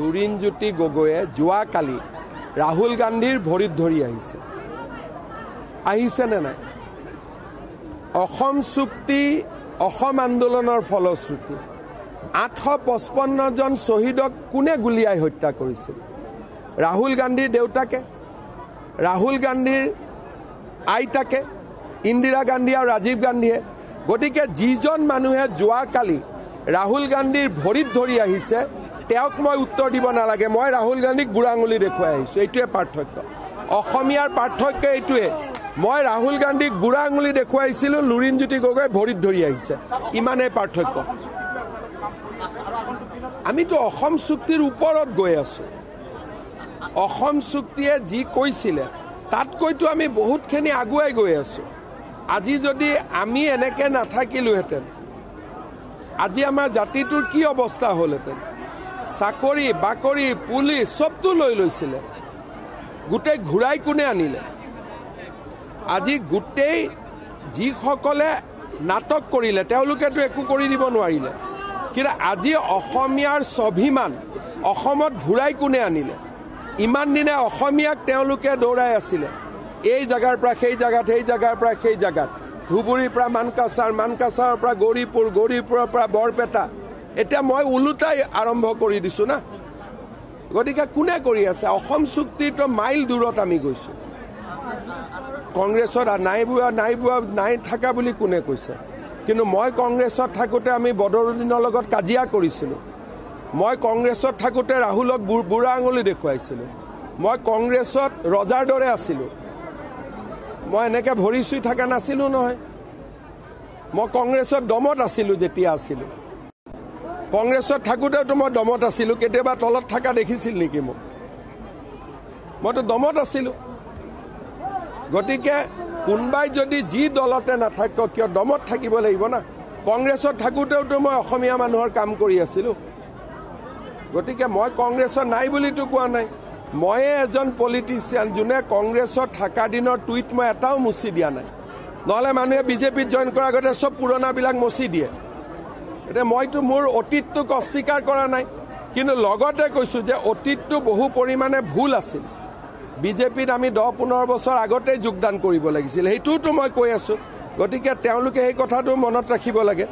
লুৰিণজ্যোতি গগৈয়ে যোৱাকালি ৰাহুল গান্ধীৰ ভৰিত ধৰি আহিছে নে নাই? অসম চুক্তি অসম আন্দোলনৰ ফলশ্ৰুতি 855 জন শ্বহীদক কোনে গুলিয়াই হত্যা কৰিছিল? ৰাহুল গান্ধীৰ দেউতাকে, ৰাহুল গান্ধীৰ আইতাকে, ইন্দিৰা গান্ধী আৰু ৰাজীৱ গান্ধীয়ে। গতিকে যিজন মানুহে যোৱাকালি ৰাহুল গান্ধীৰ ভৰিত ধৰি আহিছে তেওঁক মই উত্তৰ দিব নালাগে, মই ৰাহুল গান্ধীক বুঢ়া আঙুলি দেখুৱাই আহিছোঁ। এইটোৱে পাৰ্থক্য, অসমীয়াৰ পাৰ্থক্য এইটোৱে। মই ৰাহুল গান্ধীক বুঢ়া আঙুলি দেখুৱাইছিলোঁ, লুৰিণজ্যোতি গগৈ ভৰিত ধৰি আহিছে, ইমানেই পাৰ্থক্য। আমিতো অসম চুক্তিৰ ওপৰত গৈ আছোঁ। অসম চুক্তিয়ে যি কৈছিলে তাতকৈতো আমি বহুতখিনি আগুৱাই গৈ আছোঁ। আজি যদি আমি এনেকৈ নাথাকিলোহেঁতেন, আজি আমাৰ জাতিটোৰ কি অৱস্থা হ'লহেঁতেন? চাকৰি বাকৰি পুলিচ চবটো লৈ লৈছিলে, গোটেই ঘূৰাই কোনে আনিলে? আজি গোটেই যিসকলে নাটক কৰিলে তেওঁলোকেতো একো কৰি দিব নোৱাৰিলে, কিন্তু আজি অসমীয়াৰ স্বাভিমান অসমত ঘূৰাই কোনে আনিলে? ইমান দিনে অসমীয়াক তেওঁলোকে দৌৰাই আছিলে, এই জেগাৰ পৰা সেই জেগাত, সেই জেগাৰ পৰা সেই জেগাত, ধুবুৰীৰ পৰা মানকাছাৰ, মানকাছাৰৰ পৰা গৌৰীপুৰ, গৌৰীপুৰৰ পৰা বৰপেটা। এতিয়া মই ওলোটাই আৰম্ভ কৰি দিছোঁ না। গতিকে কোনে কৰি আছে? অসম চুক্তিটো মাইল দূৰত আমি গৈছোঁ। কংগ্ৰেছত নাই থকা বুলি কোনে কৈছে? কিন্তু মই কংগ্ৰেছত থাকোঁতে আমি বদৰুদ্দিনৰ লগত কাজিয়া কৰিছিলোঁ। মই কংগ্ৰেছত থাকোঁতে ৰাহুলক বুঢ়া আঙুলি দেখুৱাইছিলোঁ। মই কংগ্ৰেছত ৰজাৰ দৰে আছিলোঁ, মই এনেকৈ ভৰি চুই থকা নাছিলোঁ নহয়। মই কংগ্ৰেছত দমত আছিলোঁ, যেতিয়া আছিলোঁ কংগ্ৰেছত থাকোঁতেতো মই দমত আছিলোঁ। কেতিয়াবা তলত থকা দেখিছিল নেকি মোক? মইতো দমত আছিলোঁ। গতিকে কোনোবাই যদি যি দলতে নাথাকক কিয় দমত থাকিব লাগিব না। কংগ্ৰেছত থাকোঁতেওতো মই অসমীয়া মানুহৰ কাম কৰি আছিলোঁ। গতিকে মই কংগ্ৰেছত নাই বুলিতো কোৱা নাই। ময়ে এজন পলিটিচিয়ান যোনে কংগ্ৰেছত থকা দিনৰ টুইট মই এটাও মুচি দিয়া নাই। নহ'লে মানুহে বিজেপিত জইন কৰাৰ আগতে চব পুৰণাবিলাক মচি দিয়ে। এতিয়া মইতো মোৰ অতীতটোক অস্বীকাৰ কৰা নাই, কিন্তু লগতে কৈছোঁ যে অতীতটো বহু পৰিমাণে ভুল আছিল। বিজেপিত আমি 10-15 বছৰ আগতেই যোগদান কৰিব লাগিছিল, সেইটোতো মই কৈ আছোঁ। গতিকে তেওঁলোকে সেই কথাটো মনত ৰাখিব লাগে।